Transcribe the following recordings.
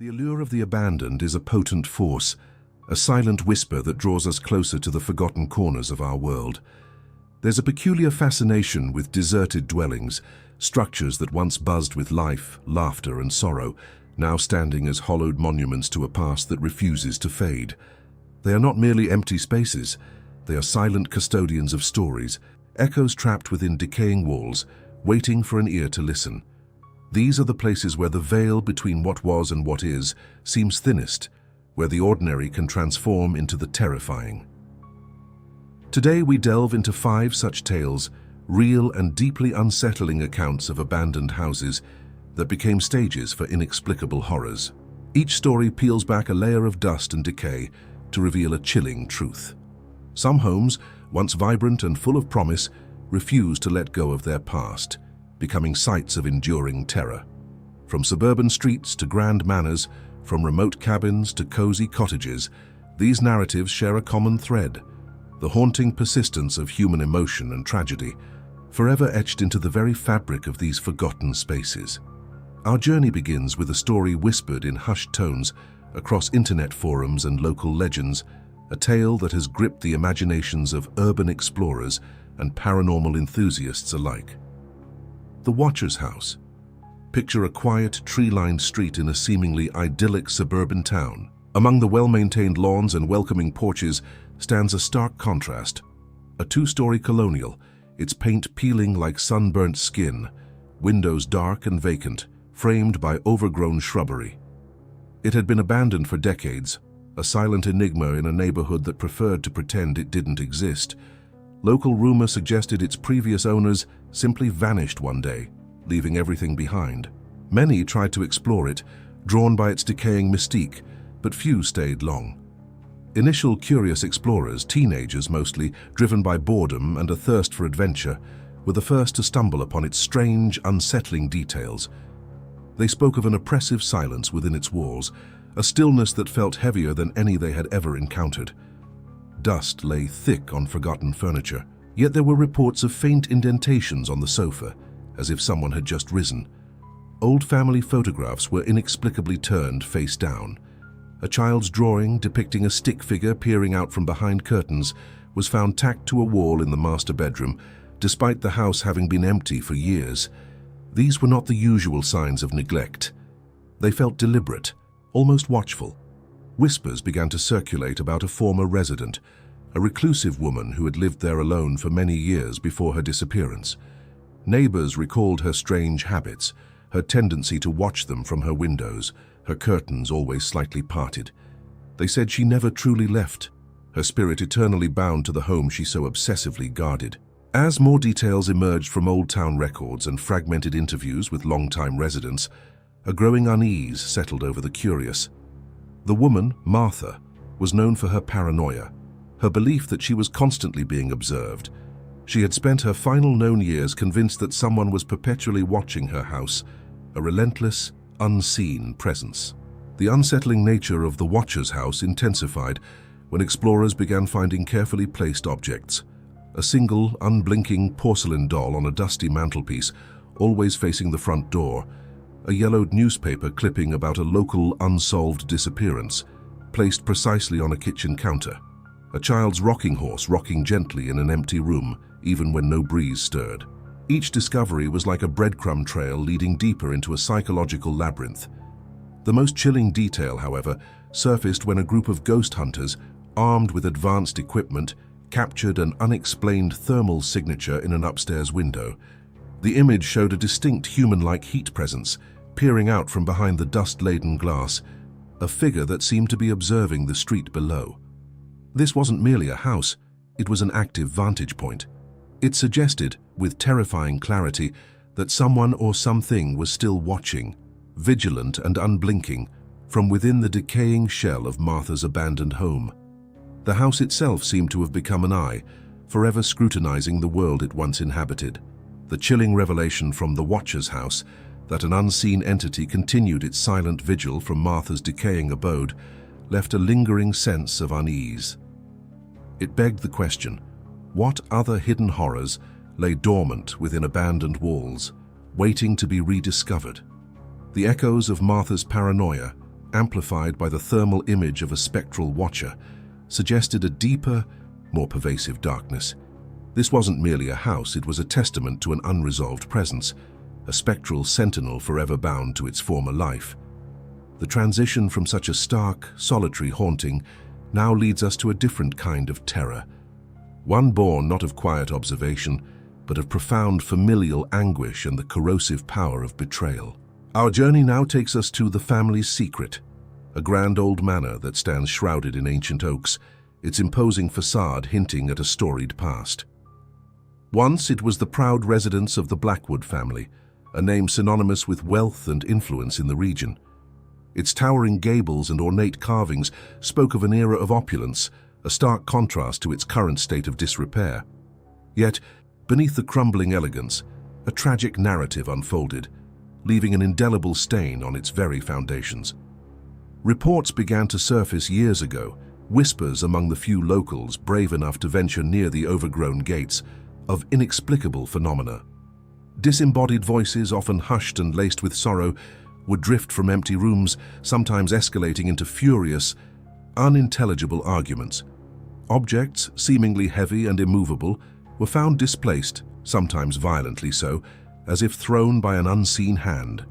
The allure of the abandoned is a potent force, a silent whisper that draws us closer to the forgotten corners of our world. There's a peculiar fascination with deserted dwellings, structures that once buzzed with life, laughter, and sorrow, now standing as hollowed monuments to a past that refuses to fade. They are not merely empty spaces, they are silent custodians of stories, echoes trapped within decaying walls, waiting for an ear to listen. These are the places where the veil between what was and what is seems thinnest, where the ordinary can transform into the terrifying. Today we delve into 5 such tales, real and deeply unsettling accounts of abandoned houses that became stages for inexplicable horrors. Each story peels back a layer of dust and decay to reveal a chilling truth. Some homes, once vibrant and full of promise, refuse to let go of their past, becoming sites of enduring terror. From suburban streets to grand manors, from remote cabins to cozy cottages, these narratives share a common thread: the haunting persistence of human emotion and tragedy, forever etched into the very fabric of these forgotten spaces. Our journey begins with a story whispered in hushed tones across internet forums and local legends, a tale that has gripped the imaginations of urban explorers and paranormal enthusiasts alike. The Watcher's House. Picture a quiet, tree-lined street in a seemingly idyllic suburban town. Among the well-maintained lawns and welcoming porches stands a stark contrast. A 2-story colonial, its paint peeling like sunburnt skin, windows dark and vacant, framed by overgrown shrubbery. It had been abandoned for decades, a silent enigma in a neighborhood that preferred to pretend it didn't exist. Local rumor suggested its previous owners simply vanished one day, leaving everything behind. Many tried to explore it, drawn by its decaying mystique, but few stayed long. Initial curious explorers, teenagers mostly, driven by boredom and a thirst for adventure, were the first to stumble upon its strange, unsettling details. They spoke of an oppressive silence within its walls, a stillness that felt heavier than any they had ever encountered. Dust lay thick on forgotten furniture, yet there were reports of faint indentations on the sofa, as if someone had just risen. Old family photographs were inexplicably turned face down. A child's drawing depicting a stick figure peering out from behind curtains was found tacked to a wall in the master bedroom, despite the house having been empty for years. These were not the usual signs of neglect. They felt deliberate, almost watchful. Whispers began to circulate about a former resident, a reclusive woman who had lived there alone for many years before her disappearance. Neighbors recalled her strange habits, her tendency to watch them from her windows, her curtains always slightly parted. They said she never truly left, her spirit eternally bound to the home she so obsessively guarded. As more details emerged from old town records and fragmented interviews with longtime residents, a growing unease settled over the curious. The woman, Martha, was known for her paranoia, her belief that she was constantly being observed. She had spent her final known years convinced that someone was perpetually watching her house, a relentless, unseen presence. The unsettling nature of the Watcher's House intensified when explorers began finding carefully placed objects. A single, unblinking porcelain doll on a dusty mantelpiece, always facing the front door, a yellowed newspaper clipping about a local unsolved disappearance, placed precisely on a kitchen counter, a child's rocking horse rocking gently in an empty room, even when no breeze stirred. Each discovery was like a breadcrumb trail leading deeper into a psychological labyrinth. The most chilling detail, however, surfaced when a group of ghost hunters, armed with advanced equipment, captured an unexplained thermal signature in an upstairs window. The image showed a distinct human-like heat presence, peering out from behind the dust-laden glass, a figure that seemed to be observing the street below. This wasn't merely a house, it was an active vantage point. It suggested, with terrifying clarity, that someone or something was still watching, vigilant and unblinking, from within the decaying shell of Martha's abandoned home. The house itself seemed to have become an eye, forever scrutinizing the world it once inhabited. The chilling revelation from the Watcher's House that an unseen entity continued its silent vigil from Martha's decaying abode left a lingering sense of unease. It begged the question, what other hidden horrors lay dormant within abandoned walls, waiting to be rediscovered? The echoes of Martha's paranoia, amplified by the thermal image of a spectral watcher, suggested a deeper, more pervasive darkness. This wasn't merely a house, it was a testament to an unresolved presence, a spectral sentinel forever bound to its former life. The transition from such a stark, solitary haunting now leads us to a different kind of terror, one born not of quiet observation, but of profound familial anguish and the corrosive power of betrayal. Our journey now takes us to the family's secret, a grand old manor that stands shrouded in ancient oaks, its imposing facade hinting at a storied past. Once it was the proud residence of the Blackwood family, a name synonymous with wealth and influence in the region. Its towering gables and ornate carvings spoke of an era of opulence, a stark contrast to its current state of disrepair. Yet, beneath the crumbling elegance, a tragic narrative unfolded, leaving an indelible stain on its very foundations. Reports began to surface years ago, whispers among the few locals brave enough to venture near the overgrown gates, of inexplicable phenomena. Disembodied voices, often hushed and laced with sorrow, would drift from empty rooms, sometimes escalating into furious, unintelligible arguments. Objects, seemingly heavy and immovable, were found displaced, sometimes violently so, as if thrown by an unseen hand.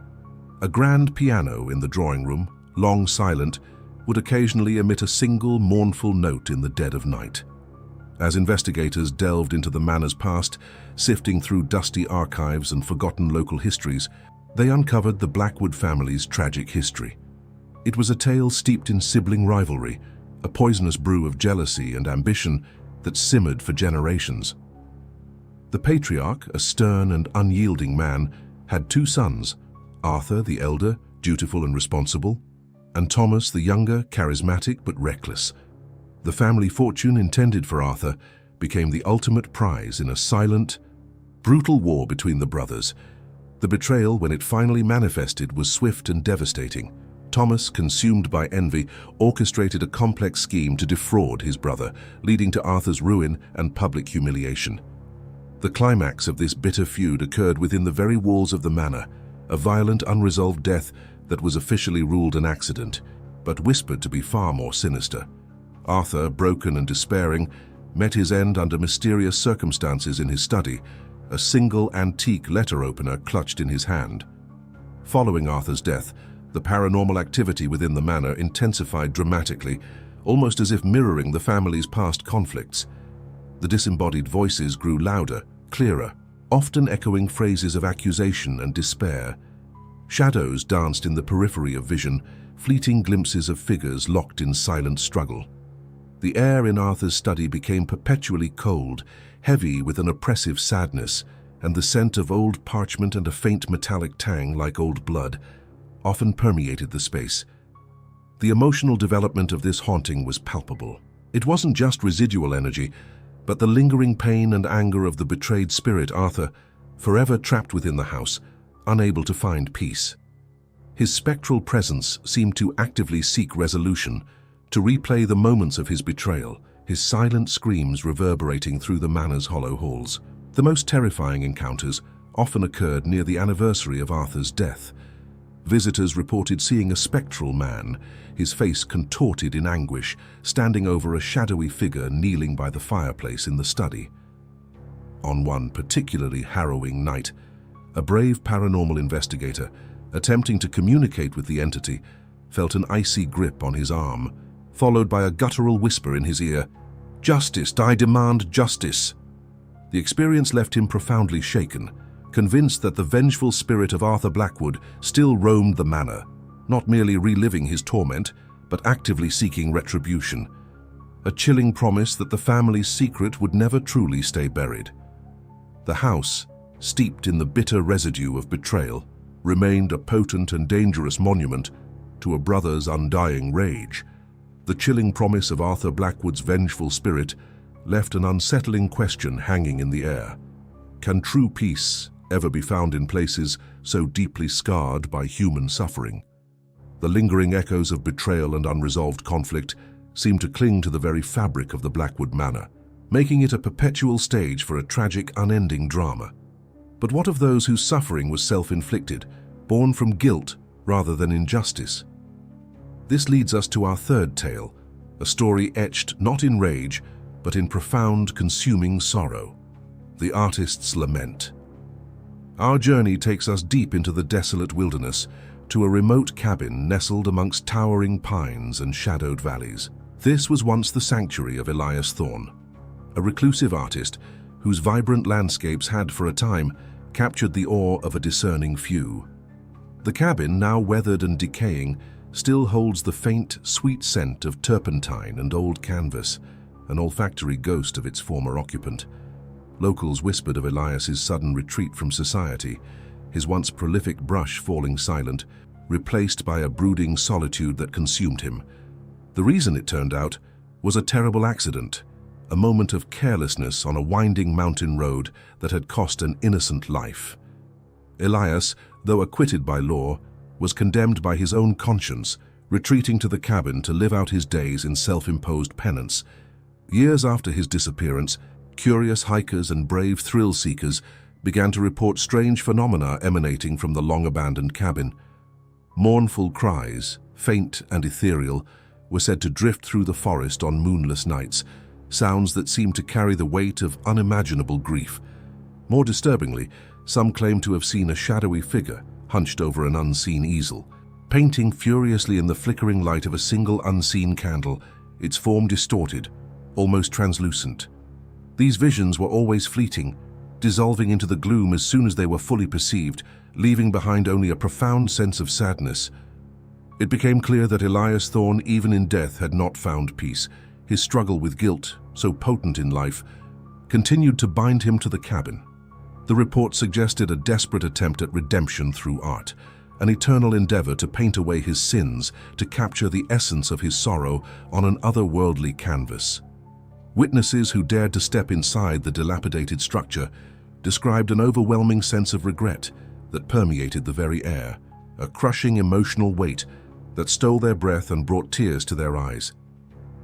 A grand piano in the drawing room, long silent, would occasionally emit a single mournful note in the dead of night. As investigators delved into the manor's past, sifting through dusty archives and forgotten local histories, they uncovered the Blackwood family's tragic history. It was a tale steeped in sibling rivalry, a poisonous brew of jealousy and ambition that simmered for generations. The patriarch, a stern and unyielding man, had two sons, Arthur, the elder, dutiful and responsible, and Thomas, the younger, charismatic but reckless. The family fortune intended for Arthur became the ultimate prize in a silent, brutal war between the brothers. The betrayal, when it finally manifested, was swift and devastating. Thomas, consumed by envy, orchestrated a complex scheme to defraud his brother, leading to Arthur's ruin and public humiliation. The climax of this bitter feud occurred within the very walls of the manor, a violent, unresolved death that was officially ruled an accident, but whispered to be far more sinister. Arthur, broken and despairing, met his end under mysterious circumstances in his study, a single antique letter opener clutched in his hand. Following Arthur's death, the paranormal activity within the manor intensified dramatically, almost as if mirroring the family's past conflicts. The disembodied voices grew louder, clearer, often echoing phrases of accusation and despair. Shadows danced in the periphery of vision, fleeting glimpses of figures locked in silent struggle. The air in Arthur's study became perpetually cold, heavy with an oppressive sadness, and the scent of old parchment and a faint metallic tang like old blood often permeated the space. The emotional development of this haunting was palpable. It wasn't just residual energy, but the lingering pain and anger of the betrayed spirit Arthur, forever trapped within the house, unable to find peace. His spectral presence seemed to actively seek resolution, to replay the moments of his betrayal, his silent screams reverberating through the manor's hollow halls. The most terrifying encounters often occurred near the anniversary of Arthur's death. Visitors reported seeing a spectral man, his face contorted in anguish, standing over a shadowy figure kneeling by the fireplace in the study. On one particularly harrowing night, a brave paranormal investigator, attempting to communicate with the entity, felt an icy grip on his arm, followed by a guttural whisper in his ear, "Justice, I demand justice." The experience left him profoundly shaken, convinced that the vengeful spirit of Arthur Blackwood still roamed the manor, not merely reliving his torment, but actively seeking retribution. A chilling promise that the family's secret would never truly stay buried. The house, steeped in the bitter residue of betrayal, remained a potent and dangerous monument to a brother's undying rage. The chilling promise of Arthur Blackwood's vengeful spirit left an unsettling question hanging in the air. Can true peace ever be found in places so deeply scarred by human suffering? The lingering echoes of betrayal and unresolved conflict seemed to cling to the very fabric of the Blackwood Manor, making it a perpetual stage for a tragic, unending drama. But what of those whose suffering was self-inflicted, born from guilt rather than injustice? This leads us to our third tale, a story etched not in rage, but in profound, consuming sorrow. The Artist's Lament. Our journey takes us deep into the desolate wilderness, to a remote cabin nestled amongst towering pines and shadowed valleys. This was once the sanctuary of Elias Thorne, a reclusive artist whose vibrant landscapes had, for a time, captured the awe of a discerning few. The cabin, now weathered and decaying, still holds the faint, sweet scent of turpentine and old canvas, an olfactory ghost of its former occupant. Locals whispered of Elias's sudden retreat from society, his once prolific brush falling silent, replaced by a brooding solitude that consumed him. The reason, it turned out, was a terrible accident, a moment of carelessness on a winding mountain road that had cost an innocent life. Elias, though acquitted by law, was condemned by his own conscience, retreating to the cabin to live out his days in self-imposed penance. Years after his disappearance, curious hikers and brave thrill-seekers began to report strange phenomena emanating from the long-abandoned cabin. Mournful cries, faint and ethereal, were said to drift through the forest on moonless nights, sounds that seemed to carry the weight of unimaginable grief. More disturbingly, some claimed to have seen a shadowy figure hunched over an unseen easel, painting furiously in the flickering light of a single unseen candle, its form distorted, almost translucent. These visions were always fleeting, dissolving into the gloom as soon as they were fully perceived, leaving behind only a profound sense of sadness. It became clear that Elias Thorne, even in death, had not found peace. His struggle with guilt, so potent in life, continued to bind him to the cabin. The report suggested a desperate attempt at redemption through art, an eternal endeavor to paint away his sins, to capture the essence of his sorrow on an otherworldly canvas. Witnesses who dared to step inside the dilapidated structure described an overwhelming sense of regret that permeated the very air, a crushing emotional weight that stole their breath and brought tears to their eyes.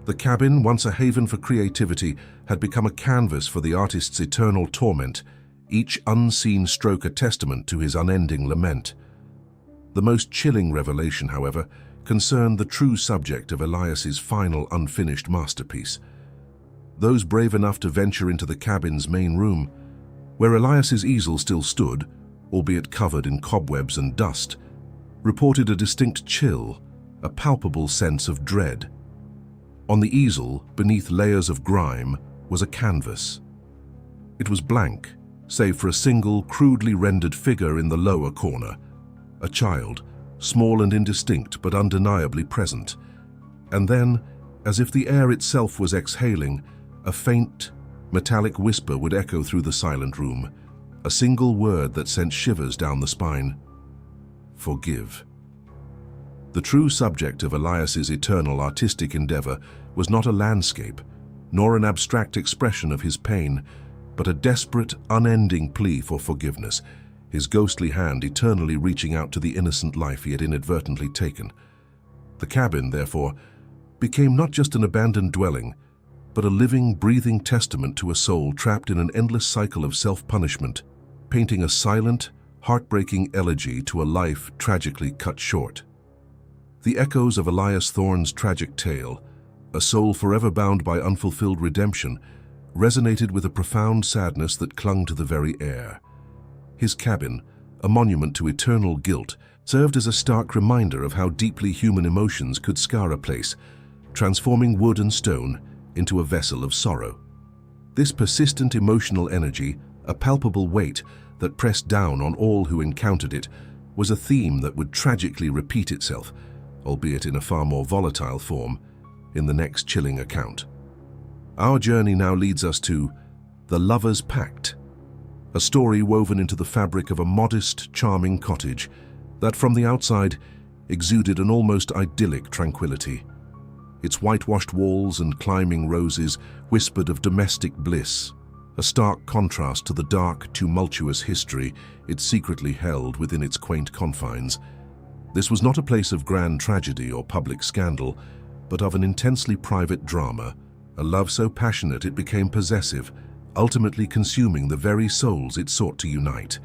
The cabin, once a haven for creativity, had become a canvas for the artist's eternal torment, each unseen stroke a testament to his unending lament. The most chilling revelation, however, concerned the true subject of Elias's final unfinished masterpiece. Those brave enough to venture into the cabin's main room, where Elias's easel still stood, albeit covered in cobwebs and dust, reported a distinct chill, a palpable sense of dread. On the easel, beneath layers of grime, was a canvas. It was blank, save for a single, crudely rendered figure in the lower corner, a child, small and indistinct but undeniably present. And then, as if the air itself was exhaling, a faint, metallic whisper would echo through the silent room, a single word that sent shivers down the spine: forgive. The true subject of Elias's eternal artistic endeavor was not a landscape, nor an abstract expression of his pain, but a desperate, unending plea for forgiveness, his ghostly hand eternally reaching out to the innocent life he had inadvertently taken. The cabin, therefore, became not just an abandoned dwelling, but a living, breathing testament to a soul trapped in an endless cycle of self-punishment, painting a silent, heartbreaking elegy to a life tragically cut short. The echoes of Elias Thorne's tragic tale, a soul forever bound by unfulfilled redemption, resonated with a profound sadness that clung to the very air. His cabin, a monument to eternal guilt, served as a stark reminder of how deeply human emotions could scar a place, transforming wood and stone into a vessel of sorrow. This persistent emotional energy, a palpable weight that pressed down on all who encountered it, was a theme that would tragically repeat itself, albeit in a far more volatile form, in the next chilling account. Our journey now leads us to The Lover's Pact, a story woven into the fabric of a modest, charming cottage that from the outside exuded an almost idyllic tranquility. Its whitewashed walls and climbing roses whispered of domestic bliss, a stark contrast to the dark, tumultuous history it secretly held within its quaint confines. This was not a place of grand tragedy or public scandal, but of an intensely private drama, a love so passionate it became possessive, ultimately consuming the very souls it sought to unite.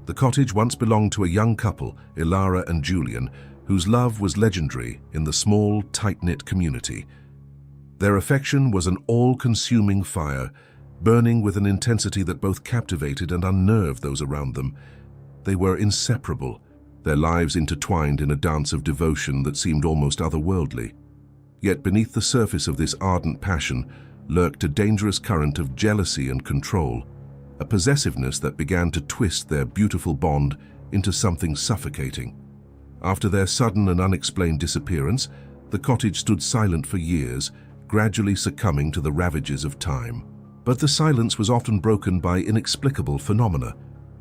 The cottage once belonged to a young couple, Ilara and Julian, whose love was legendary in the small, tight-knit community. Their affection was an all-consuming fire, burning with an intensity that both captivated and unnerved those around them. They were inseparable, their lives intertwined in a dance of devotion that seemed almost otherworldly. Yet beneath the surface of this ardent passion lurked a dangerous current of jealousy and control, a possessiveness that began to twist their beautiful bond into something suffocating. After their sudden and unexplained disappearance, the cottage stood silent for years, gradually succumbing to the ravages of time. But the silence was often broken by inexplicable phenomena,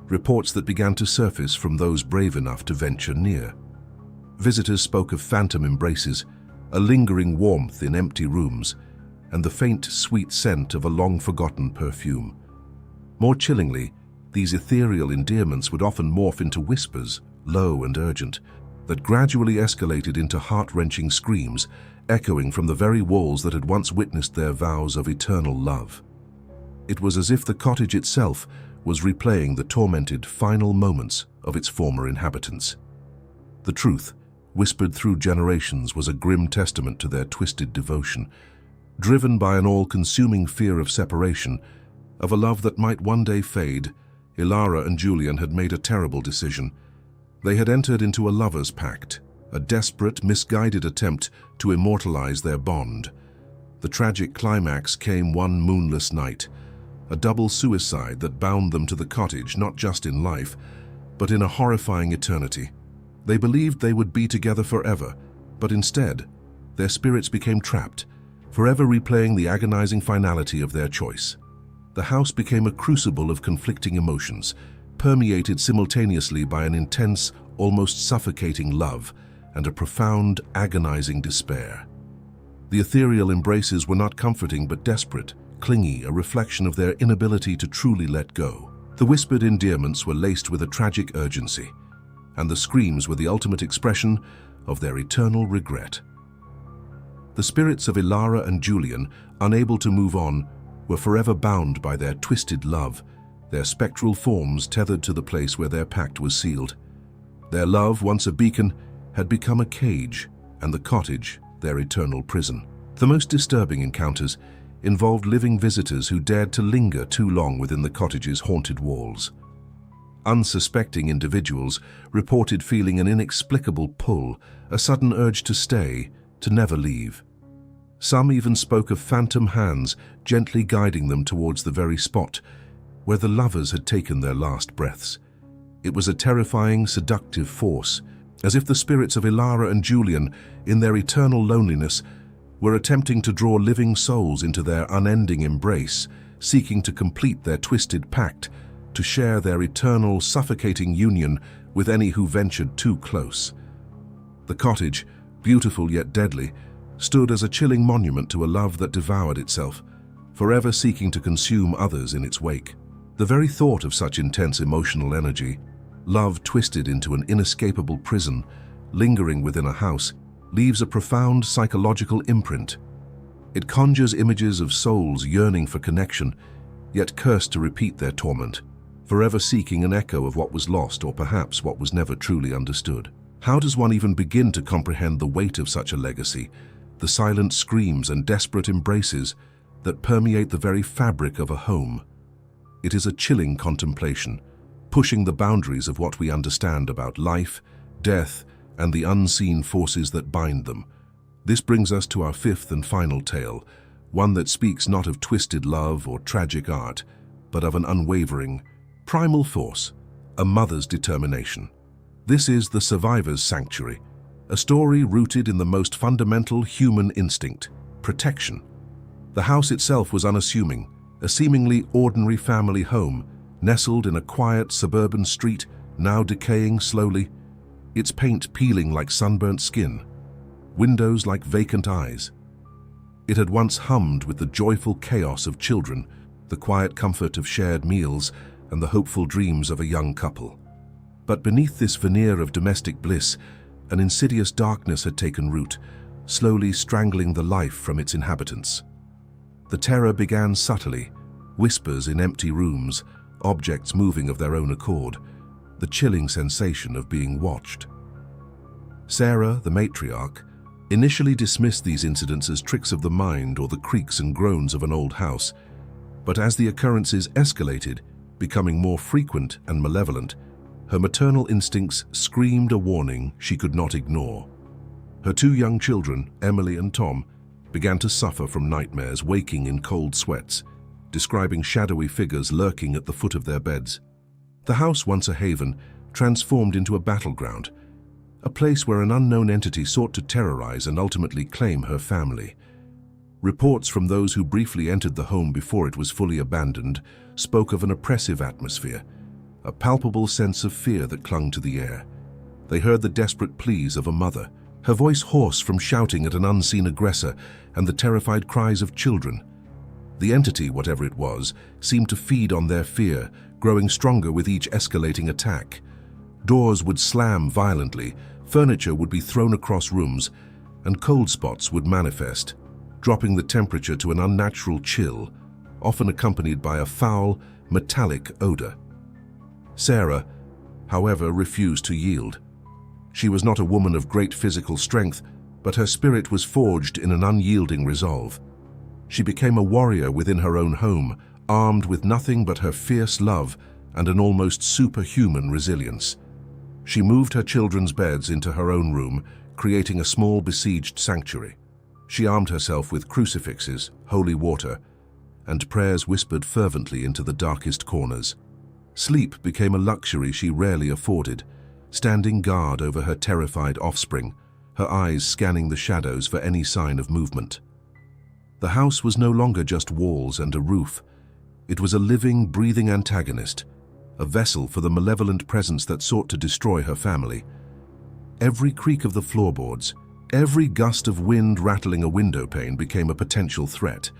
reports that began to surface from those brave enough to venture near. Visitors spoke of phantom embraces, a lingering warmth in empty rooms, and the faint, sweet scent of a long-forgotten perfume. More chillingly, these ethereal endearments would often morph into whispers, low and urgent, that gradually escalated into heart-wrenching screams, echoing from the very walls that had once witnessed their vows of eternal love. It was as if the cottage itself was replaying the tormented final moments of its former inhabitants. The truth, whispered through generations, was a grim testament to their twisted devotion, driven by an all-consuming fear of separation, of a love that might one day fade. Ilara and Julian had made a terrible decision. They had entered into a lover's pact, a desperate, misguided attempt to immortalize their bond. The tragic climax came one moonless night, a double suicide that bound them to the cottage not just in life, but in a horrifying eternity. They believed they would be together forever, but instead, their spirits became trapped, forever replaying the agonizing finality of their choice. The house became a crucible of conflicting emotions, permeated simultaneously by an intense, almost suffocating love and a profound, agonizing despair. The ethereal embraces were not comforting but desperate, clingy, a reflection of their inability to truly let go. The whispered endearments were laced with a tragic urgency, and the screams were the ultimate expression of their eternal regret. The spirits of Ilara and Julian, unable to move on, were forever bound by their twisted love, their spectral forms tethered to the place where their pact was sealed. Their love, once a beacon, had become a cage, and the cottage their eternal prison. The most disturbing encounters involved living visitors who dared to linger too long within the cottage's haunted walls. Unsuspecting individuals reported feeling an inexplicable pull, a sudden urge to stay, to never leave. Some even spoke of phantom hands gently guiding them towards the very spot where the lovers had taken their last breaths. It was a terrifying, seductive force, as if the spirits of Ilara and Julian, in their eternal loneliness, were attempting to draw living souls into their unending embrace, seeking to complete their twisted pact, to share their eternal, suffocating union with any who ventured too close. The cottage, beautiful yet deadly, stood as a chilling monument to a love that devoured itself, forever seeking to consume others in its wake. The very thought of such intense emotional energy, love twisted into an inescapable prison, lingering within a house, leaves a profound psychological imprint. It conjures images of souls yearning for connection, yet cursed to repeat their torment, forever seeking an echo of what was lost or perhaps what was never truly understood. How does one even begin to comprehend the weight of such a legacy, the silent screams and desperate embraces that permeate the very fabric of a home? It is a chilling contemplation, pushing the boundaries of what we understand about life, death, and the unseen forces that bind them. This brings us to our fifth and final tale, one that speaks not of twisted love or tragic art, but of an unwavering, primal force, a mother's determination. This is The Survivor's Sanctuary, a story rooted in the most fundamental human instinct, protection. The house itself was unassuming, a seemingly ordinary family home, nestled in a quiet suburban street, now decaying slowly, its paint peeling like sunburnt skin, windows like vacant eyes. It had once hummed with the joyful chaos of children, the quiet comfort of shared meals, and the hopeful dreams of a young couple. But beneath this veneer of domestic bliss, an insidious darkness had taken root, slowly strangling the life from its inhabitants. The terror began subtly, whispers in empty rooms, objects moving of their own accord, the chilling sensation of being watched. Sarah, the matriarch, initially dismissed these incidents as tricks of the mind or the creaks and groans of an old house, but as the occurrences escalated, becoming more frequent and malevolent, her maternal instincts screamed a warning she could not ignore. Her two young children, Emily and Tom, began to suffer from nightmares, waking in cold sweats, describing shadowy figures lurking at the foot of their beds. The house, once a haven, transformed into a battleground, a place where an unknown entity sought to terrorize and ultimately claim her family. Reports from those who briefly entered the home before it was fully abandoned spoke of an oppressive atmosphere, a palpable sense of fear that clung to the air. They heard the desperate pleas of a mother, her voice hoarse from shouting at an unseen aggressor, and the terrified cries of children. The entity, whatever it was, seemed to feed on their fear, growing stronger with each escalating attack. Doors would slam violently, furniture would be thrown across rooms, and cold spots would manifest, dropping the temperature to an unnatural chill, often accompanied by a foul, metallic odor. Sarah, however, refused to yield. She was not a woman of great physical strength, but her spirit was forged in an unyielding resolve. She became a warrior within her own home, armed with nothing but her fierce love and an almost superhuman resilience. She moved her children's beds into her own room, creating a small besieged sanctuary. She armed herself with crucifixes, holy water, and prayers whispered fervently into the darkest corners. Sleep became a luxury she rarely afforded, standing guard over her terrified offspring, her eyes scanning the shadows for any sign of movement. The house was no longer just walls and a roof. It was a living, breathing antagonist, a vessel for the malevolent presence that sought to destroy her family. Every creak of the floorboards, every gust of wind rattling a window pane became a potential threat.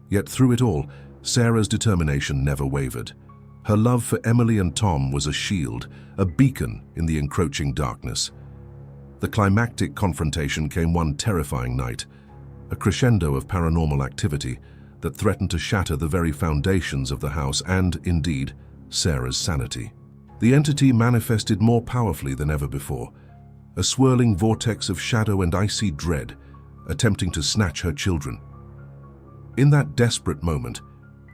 Yet through it all, Sarah's determination never wavered. Her love for Emily and Tom was a shield, a beacon in the encroaching darkness. The climactic confrontation came one terrifying night, a crescendo of paranormal activity that threatened to shatter the very foundations of the house and, indeed, Sarah's sanity. The entity manifested more powerfully than ever before, a swirling vortex of shadow and icy dread, attempting to snatch her children. In that desperate moment,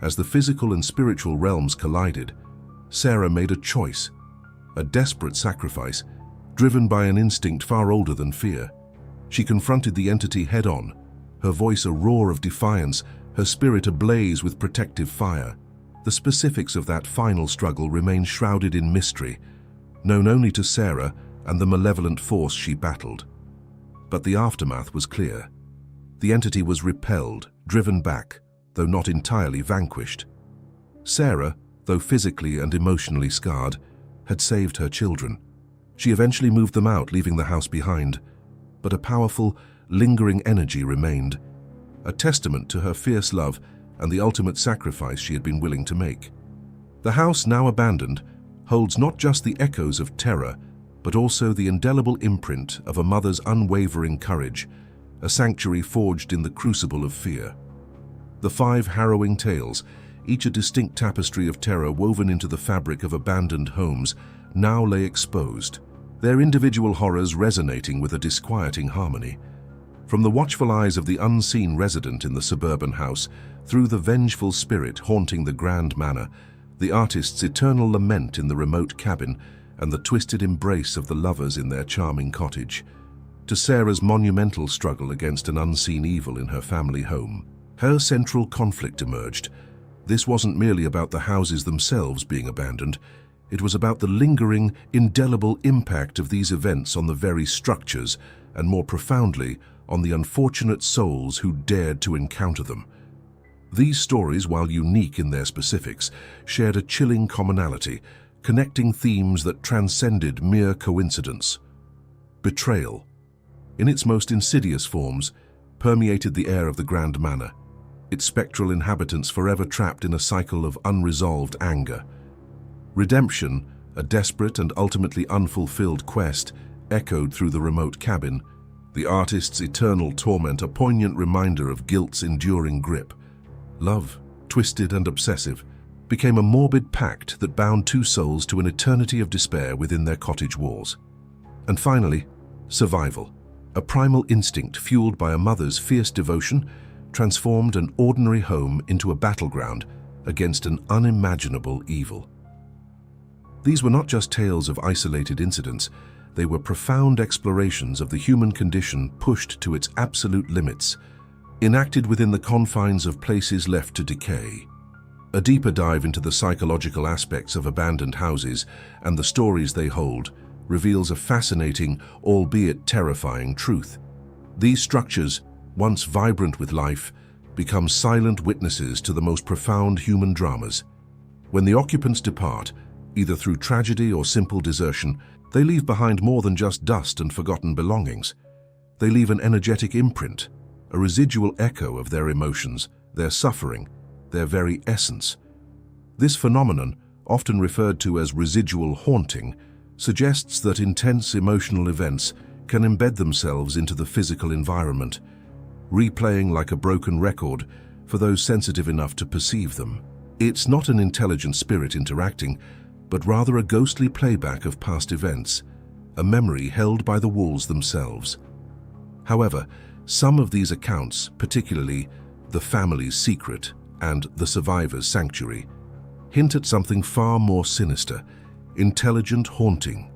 as the physical and spiritual realms collided, Sarah made a choice, a desperate sacrifice, driven by an instinct far older than fear. She confronted the entity head-on, her voice a roar of defiance, her spirit ablaze with protective fire. The specifics of that final struggle remain shrouded in mystery, known only to Sarah and the malevolent force she battled. But the aftermath was clear. The entity was repelled, driven back, though not entirely vanquished. Sarah, though physically and emotionally scarred, had saved her children. She eventually moved them out, leaving the house behind, but a powerful, lingering energy remained, a testament to her fierce love and the ultimate sacrifice she had been willing to make. The house, now abandoned, holds not just the echoes of terror, but also the indelible imprint of a mother's unwavering courage, a sanctuary forged in the crucible of fear. The 5 harrowing tales, each a distinct tapestry of terror woven into the fabric of abandoned homes, now lay exposed, their individual horrors resonating with a disquieting harmony. From the watchful eyes of the unseen resident in the suburban house, through the vengeful spirit haunting the grand manor, the artist's eternal lament in the remote cabin, and the twisted embrace of the lovers in their charming cottage, to Sarah's monumental struggle against an unseen evil in her family home, her central conflict emerged. This wasn't merely about the houses themselves being abandoned. It was about the lingering, indelible impact of these events on the very structures, and more profoundly, on the unfortunate souls who dared to encounter them. These stories, while unique in their specifics, shared a chilling commonality, connecting themes that transcended mere coincidence. Betrayal, in its most insidious forms, permeated the air of the Grand Manor, its spectral inhabitants forever trapped in a cycle of unresolved anger. Redemption, a desperate and ultimately unfulfilled quest, echoed through the remote cabin, the artist's eternal torment a poignant reminder of guilt's enduring grip. Love, twisted and obsessive, became a morbid pact that bound two souls to an eternity of despair within their cottage walls. And finally, Survival. A primal instinct fueled by a mother's fierce devotion transformed an ordinary home into a battleground against an unimaginable evil. These were not just tales of isolated incidents, they were profound explorations of the human condition pushed to its absolute limits, enacted within the confines of places left to decay. A deeper dive into the psychological aspects of abandoned houses and the stories they hold reveals a fascinating, albeit terrifying truth. These structures, once vibrant with life, become silent witnesses to the most profound human dramas. When the occupants depart, either through tragedy or simple desertion, they leave behind more than just dust and forgotten belongings. They leave an energetic imprint, a residual echo of their emotions, their suffering, their very essence. This phenomenon, often referred to as residual haunting, suggests that intense emotional events can embed themselves into the physical environment, replaying like a broken record for those sensitive enough to perceive them. It's not an intelligent spirit interacting, but rather a ghostly playback of past events, a memory held by the walls themselves. However, some of these accounts, particularly The Family's Secret and The Survivor's Sanctuary, hint at something far more sinister: intelligent haunting.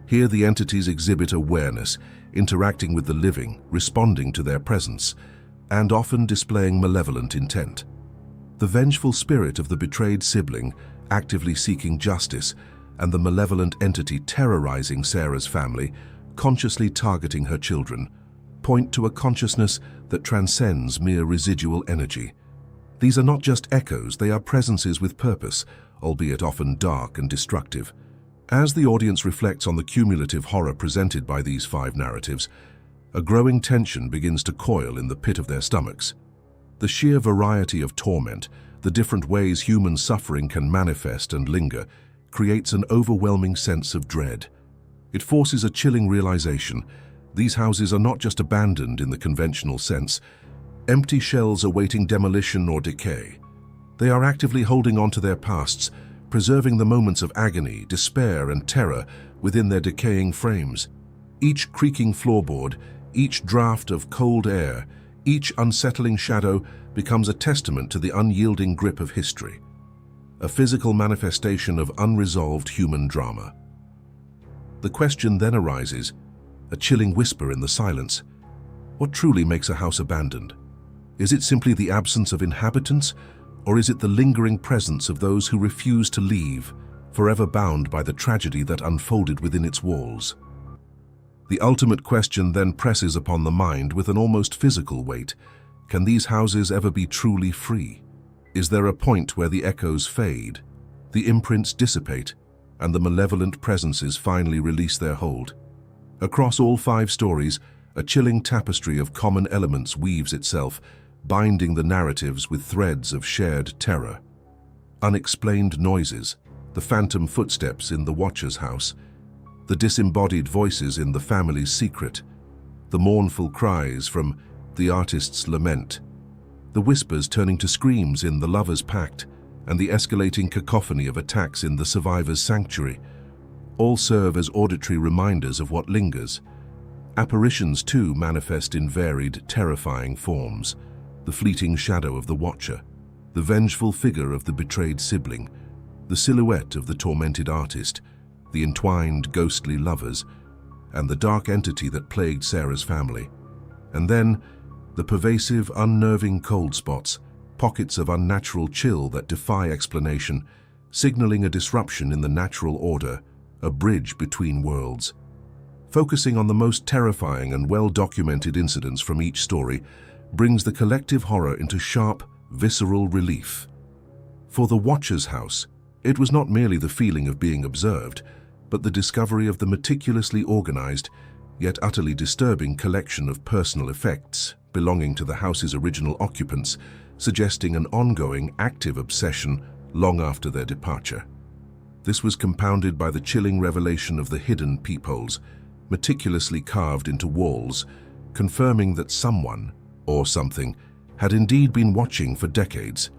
Here the entities exhibit awareness, interacting with the living, responding to their presence, and often displaying malevolent intent. The vengeful spirit of the betrayed sibling, actively seeking justice, and the malevolent entity terrorizing Sarah's family, consciously targeting her children, point to a consciousness that transcends mere residual energy. These are not just echoes, they are presences with purpose, albeit often dark and destructive. As the audience reflects on the cumulative horror presented by these 5 narratives, a growing tension begins to coil in the pit of their stomachs. The sheer variety of torment, the different ways human suffering can manifest and linger, creates an overwhelming sense of dread. It forces a chilling realization: these houses are not just abandoned in the conventional sense, empty shells awaiting demolition or decay. They are actively holding on to their pasts, preserving the moments of agony, despair, and terror within their decaying frames. Each creaking floorboard, each draft of cold air, each unsettling shadow becomes a testament to the unyielding grip of history, a physical manifestation of unresolved human drama. The question then arises, a chilling whisper in the silence: what truly makes a house abandoned? Is it simply the absence of inhabitants, or is it the lingering presence of those who refuse to leave, forever bound by the tragedy that unfolded within its walls? The ultimate question then presses upon the mind with an almost physical weight: can these houses ever be truly free? Is there a point where the echoes fade, the imprints dissipate, and the malevolent presences finally release their hold? Across all 5 stories, a chilling tapestry of common elements weaves itself, binding the narratives with threads of shared terror. Unexplained noises, the phantom footsteps in the Watcher's house, the disembodied voices in The Family's Secret, the mournful cries from The Artist's Lament, the whispers turning to screams in The Lover's Pact, and the escalating cacophony of attacks in The Survivor's Sanctuary, all serve as auditory reminders of what lingers. Apparitions, too, manifest in varied, terrifying forms: the fleeting shadow of the Watcher, the vengeful figure of the betrayed sibling, the silhouette of the tormented artist, the entwined, ghostly lovers, and the dark entity that plagued Sarah's family. And then, the pervasive, unnerving cold spots, pockets of unnatural chill that defy explanation, signaling a disruption in the natural order, a bridge between worlds. Focusing on the most terrifying and well-documented incidents from each story brings the collective horror into sharp, visceral relief. For the Watcher's house, it was not merely the feeling of being observed, but the discovery of the meticulously organized, yet utterly disturbing collection of personal effects belonging to the house's original occupants, suggesting an ongoing, active obsession long after their departure. This was compounded by the chilling revelation of the hidden peepholes, meticulously carved into walls, confirming that someone, or something, had indeed been watching for decades.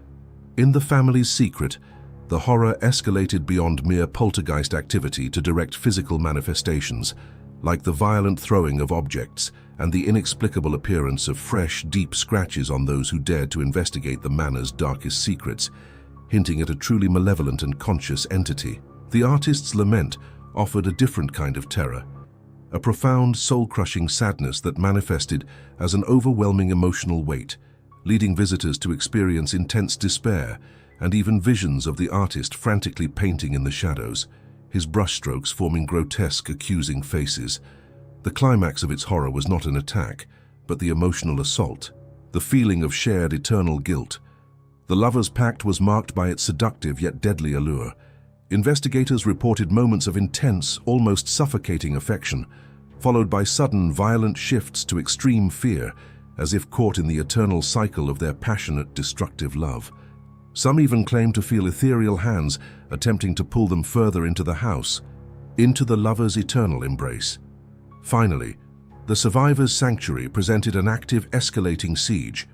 In The Family's Secret, the horror escalated beyond mere poltergeist activity to direct physical manifestations, like the violent throwing of objects and the inexplicable appearance of fresh, deep scratches on those who dared to investigate the manor's darkest secrets, hinting at a truly malevolent and conscious entity. The artist's lament offered a different kind of terror, a profound, soul-crushing sadness that manifested as an overwhelming emotional weight, leading visitors to experience intense despair and even visions of the artist frantically painting in the shadows, his brushstrokes forming grotesque, accusing faces. The climax of its horror was not an attack, but the emotional assault, the feeling of shared eternal guilt. The lovers' pact was marked by its seductive yet deadly allure. Investigators reported moments of intense, almost suffocating affection, followed by sudden, violent shifts to extreme fear, as if caught in the eternal cycle of their passionate, destructive love. Some even claimed to feel ethereal hands attempting to pull them further into the house, into the lovers' eternal embrace. Finally, the survivors' sanctuary presented an active, escalating siege.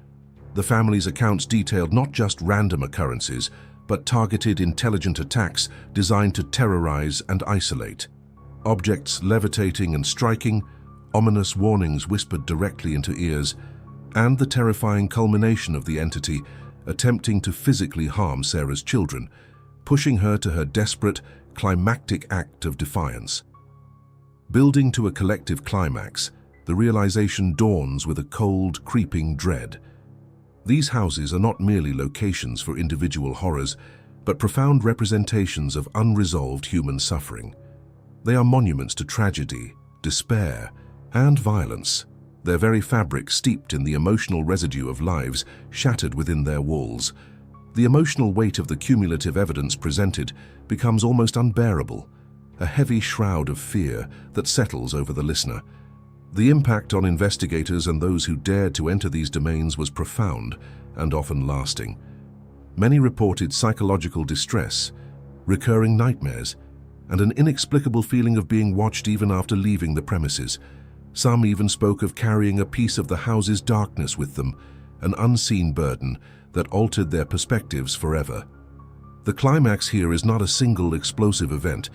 The family's accounts detailed not just random occurrences, but targeted, intelligent attacks designed to terrorize and isolate. Objects levitating and striking, ominous warnings whispered directly into ears, and the terrifying culmination of the entity attempting to physically harm Sarah's children, pushing her to her desperate, climactic act of defiance. Building to a collective climax, the realization dawns with a cold, creeping dread. These houses are not merely locations for individual horrors, but profound representations of unresolved human suffering. They are monuments to tragedy, despair, and violence, their very fabric steeped in the emotional residue of lives shattered within their walls. The emotional weight of the cumulative evidence presented becomes almost unbearable, a heavy shroud of fear that settles over the listener. The impact on investigators and those who dared to enter these domains was profound and often lasting. Many reported psychological distress, recurring nightmares, and an inexplicable feeling of being watched even after leaving the premises. Some even spoke of carrying a piece of the house's darkness with them, an unseen burden that altered their perspectives forever. The climax here is not a single explosive event,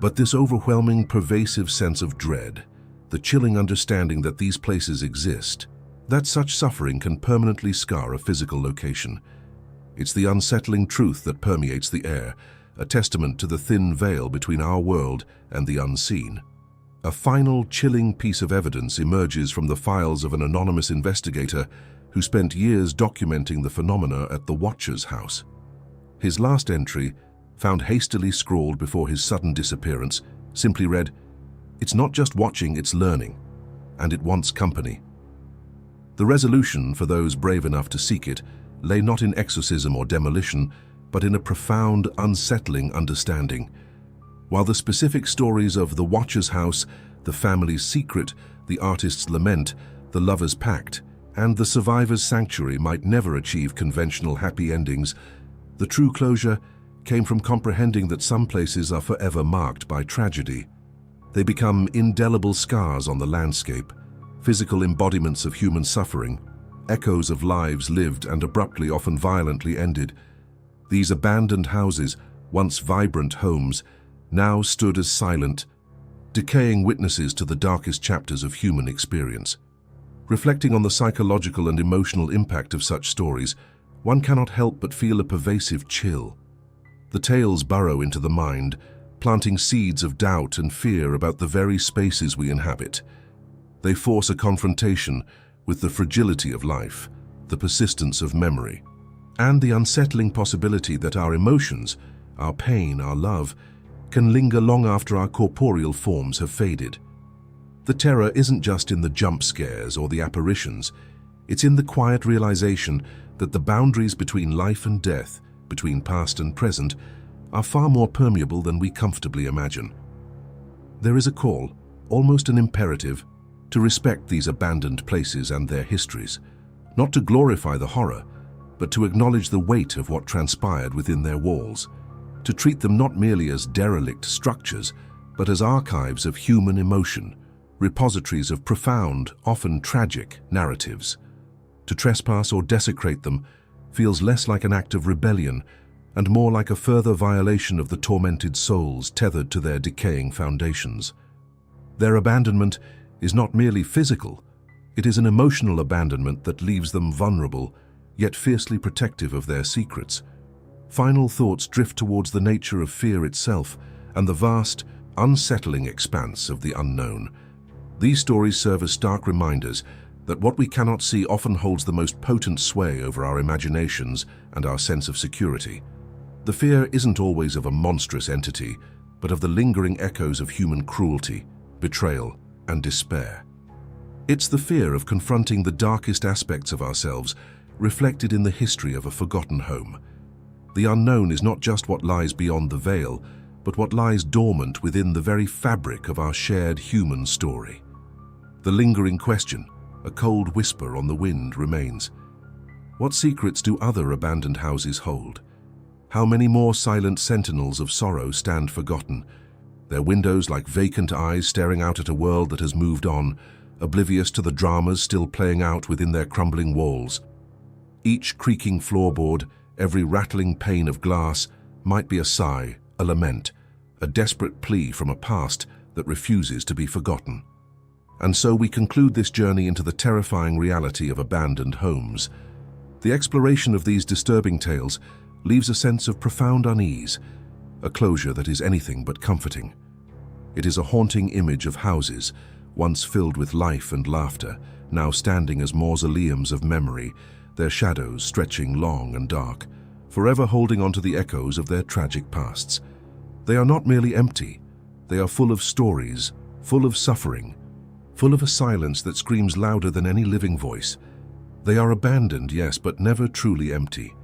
but this overwhelming, pervasive sense of dread, the chilling understanding that these places exist, that such suffering can permanently scar a physical location. It's the unsettling truth that permeates the air, a testament to the thin veil between our world and the unseen. A final, chilling piece of evidence emerges from the files of an anonymous investigator who spent years documenting the phenomena at the Watcher's house. His last entry, found hastily scrawled before his sudden disappearance, simply read, "It's not just watching, it's learning, and it wants company." The resolution for those brave enough to seek it lay not in exorcism or demolition, but in a profound, unsettling understanding. While the specific stories of the Watcher's house, the family's secret, the artist's lament, the lover's pact, and the survivor's sanctuary might never achieve conventional happy endings, the true closure came from comprehending that some places are forever marked by tragedy. They become indelible scars on the landscape, physical embodiments of human suffering, echoes of lives lived and abruptly, often violently ended. These abandoned houses, once vibrant homes, now stood as silent, decaying witnesses to the darkest chapters of human experience. Reflecting on the psychological and emotional impact of such stories, one cannot help but feel a pervasive chill. The tales burrow into the mind, planting seeds of doubt and fear about the very spaces we inhabit. They force a confrontation with the fragility of life, the persistence of memory, and the unsettling possibility that our emotions, our pain, our love, can linger long after our corporeal forms have faded. The terror isn't just in the jump scares or the apparitions, it's in the quiet realization that the boundaries between life and death, between past and present, are far more permeable than we comfortably imagine. There is a call, almost an imperative, to respect these abandoned places and their histories, not to glorify the horror, but to acknowledge the weight of what transpired within their walls, to treat them not merely as derelict structures, but as archives of human emotion, repositories of profound, often tragic, narratives. To trespass or desecrate them feels less like an act of rebellion and more like a further violation of the tormented souls tethered to their decaying foundations. Their abandonment is not merely physical, it is an emotional abandonment that leaves them vulnerable, yet fiercely protective of their secrets. Final thoughts drift towards the nature of fear itself and the vast, unsettling expanse of the unknown. These stories serve as stark reminders that what we cannot see often holds the most potent sway over our imaginations and our sense of security. The fear isn't always of a monstrous entity, but of the lingering echoes of human cruelty, betrayal, and despair. It's the fear of confronting the darkest aspects of ourselves, reflected in the history of a forgotten home. The unknown is not just what lies beyond the veil, but what lies dormant within the very fabric of our shared human story. The lingering question, a cold whisper on the wind, remains. What secrets do other abandoned houses hold? How many more silent sentinels of sorrow stand forgotten, their windows like vacant eyes staring out at a world that has moved on, oblivious to the dramas still playing out within their crumbling walls? Each creaking floorboard, every rattling pane of glass, might be a sigh, a lament, a desperate plea from a past that refuses to be forgotten. And so we conclude this journey into the terrifying reality of abandoned homes. The exploration of these disturbing tales leaves a sense of profound unease, a closure that is anything but comforting. It is a haunting image of houses, once filled with life and laughter, now standing as mausoleums of memory, their shadows stretching long and dark, forever holding on to the echoes of their tragic pasts. They are not merely empty, they are full of stories, full of suffering, full of a silence that screams louder than any living voice. They are abandoned, yes, but never truly empty.